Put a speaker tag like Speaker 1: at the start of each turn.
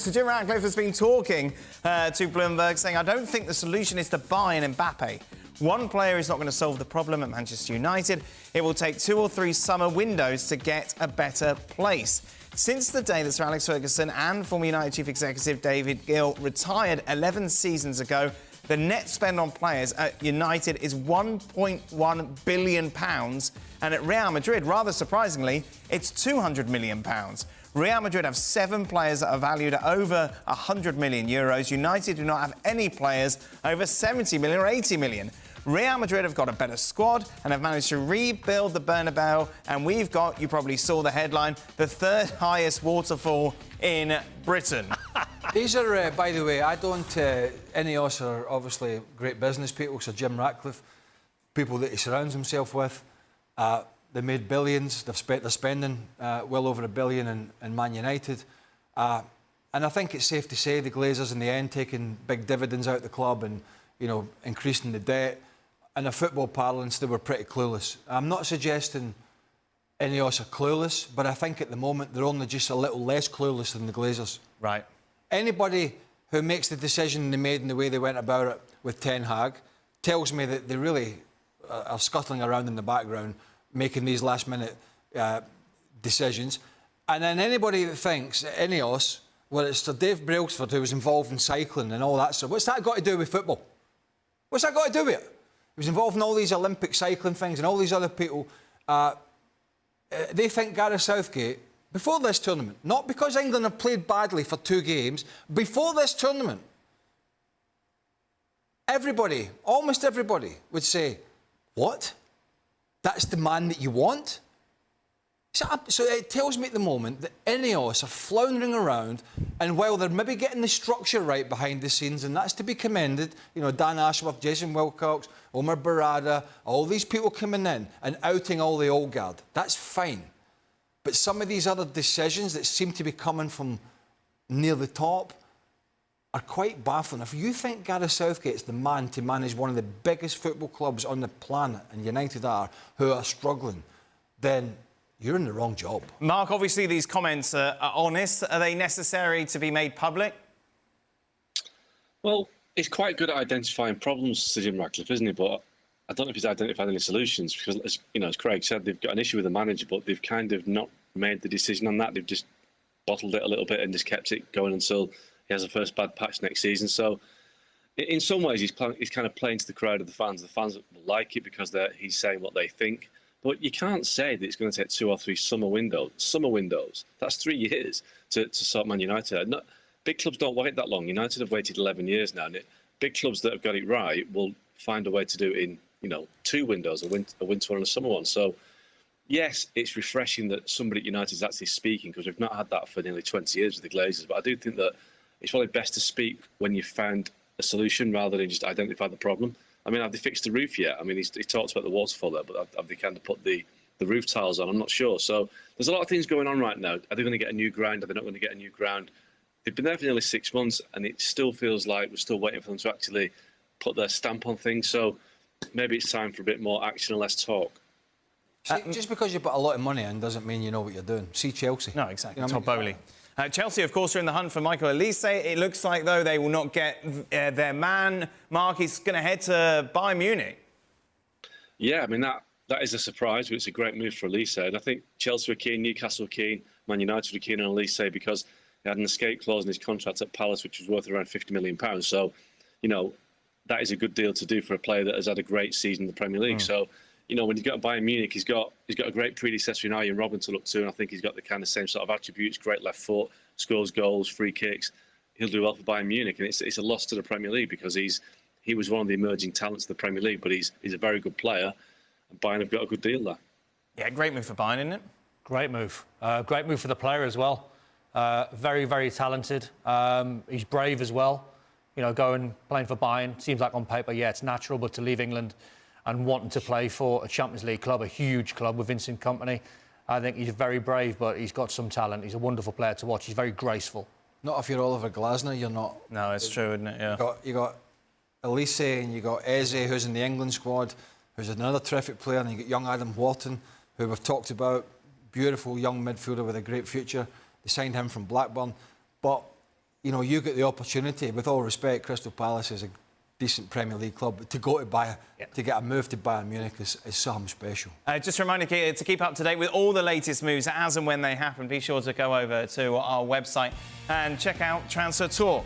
Speaker 1: So Jim Ratcliffe has been talking to Bloomberg, saying, I don't think the solution is to buy an Mbappe. One player is not going to solve the problem at Manchester United. It will take 2 or 3 summer windows to get a better place. Since the day that Sir Alex Ferguson and former United Chief Executive David Gill retired 11 seasons ago, the net spend on players at United is £1.1 billion. And at Real Madrid, rather surprisingly, it's £200 million. Real Madrid have 7 players that are valued at over €100 million. United do not have any players over 70 million or 80 million. Real Madrid have got a better squad and have managed to rebuild the Bernabeu. And we've got, you probably saw the headline, the 3rd highest waterfall in Britain.
Speaker 2: These are, by the way, I don't... Ineos are obviously great business people, so Jim Ratcliffe, people that he surrounds himself with, they made billions. They're spending well over £1 billion in Man United. And I think it's safe to say the Glazers in the end taking big dividends out of the club and, you know, increasing the debt. In a football parlance, they were pretty clueless. I'm not suggesting Ineos are clueless, but I think at the moment they're only just a little less clueless than the Glazers.
Speaker 1: Right.
Speaker 2: Anybody who makes the decision they made and the way they went about it with Ten Hag tells me that they really are scuttling around in the background making these last-minute decisions. And then anybody that thinks Ineos, well, it's Sir Dave Brailsford who was involved in cycling and all that stuff. What's that got to do with football? What's that got to do with it? He was involved in all these Olympic cycling things and all these other people. They think Gareth Southgate, before this tournament, not because England have played badly for 2 games, before this tournament, everybody, almost everybody, would say, what? That's the man that you want? So it tells me at the moment that Ineos are floundering around, and while they're maybe getting the structure right behind the scenes, and that's to be commended, you know, Dan Ashworth, Jason Wilcox, Omar Barada, all these people coming in and outing all the old guard, that's fine. But some of these other decisions that seem to be coming from near the top are quite baffling. If you think Gareth Southgate's the man to manage one of the biggest football clubs on the planet, and United are, who are struggling, then you're in the wrong job.
Speaker 1: Mark, obviously these comments are honest. Are they necessary to be made public?
Speaker 3: Well, he's quite good at identifying problems, Sir Jim Ratcliffe, isn't he? But I don't know if he's identified any solutions because, as Craig said, they've got an issue with the manager, but they've kind of not made the decision on that. They've just bottled it a little bit and just kept it going until he has a first bad patch next season. So, in some ways, he's kind of playing to the crowd of the fans. The fans will like it because he's saying what they think. But you can't say that it's going to take 2 or 3 summer windows. That's 3 years to sort Man United out. Big clubs don't wait that long. United have waited 11 years now. And big clubs that have got it right will find a way to do it in, 2 windows, a winter and a summer one. So, yes, it's refreshing that somebody at United is actually speaking, because we've not had that for nearly 20 years with the Glazers. But I do think that it's probably best to speak when you've found a solution rather than just identify the problem. I mean, have they fixed the roof yet? I mean, he talks about the waterfall there, but have they kind of put the roof tiles on? I'm not sure. So there's a lot of things going on right now. Are they going to get a new ground? Are they not going to get a new ground? They've been there for nearly 6 months, and it still feels like we're still waiting for them to actually put their stamp on things. So maybe it's time for a bit more action and less talk.
Speaker 2: See, just because you put a lot of money in doesn't mean you know what you're doing. See Chelsea.
Speaker 1: No, exactly.
Speaker 2: You know
Speaker 1: Todd Bowley. Chelsea, of course, are in the hunt for Michael Olise. It looks like, though, they will not get their man. Mark is going to head to Bayern Munich. Yeah,
Speaker 3: I mean, that is a surprise, but it's a great move for Olise. And I think Chelsea are keen, Newcastle are keen, Man United are keen on Olise because he had an escape clause in his contract at Palace, which was worth around £50 million. So, that is a good deal to do for a player that has had a great season in the Premier League. So, when he's got Bayern Munich, he's got a great predecessor in Arjen Robben to look to, and I think he's got the kind of same sort of attributes: great left foot, scores goals, free kicks. He'll do well for Bayern Munich, and it's a loss to the Premier League because he was one of the emerging talents of the Premier League, but he's a very good player, and Bayern have got a good deal there.
Speaker 1: Yeah, great move for Bayern, isn't it?
Speaker 4: Great move. Great move for the player as well. Very, very talented. He's brave as well. Going playing for Bayern seems like on paper, yeah, it's natural, but to leave England and wanting to play for a Champions League club, a huge club with Vincent Kompany, I think he's very brave, but he's got some talent. He's a wonderful player to watch. He's very graceful.
Speaker 2: Not if you're Oliver Glasner, you're not.
Speaker 1: No, it's true, isn't it? Yeah.
Speaker 2: You got Olise, and you got Eze, who's in the England squad, who's another terrific player, and you got young Adam Wharton, who we've talked about, beautiful young midfielder with a great future. They signed him from Blackburn, but you know, you get the opportunity, with all respect, Crystal Palace is a decent Premier League club, but to go to get a move to Bayern Munich is something special.
Speaker 1: Just a reminder to keep up to date with all the latest moves as and when they happen. Be sure to go over to our website and check out Transfer Talk.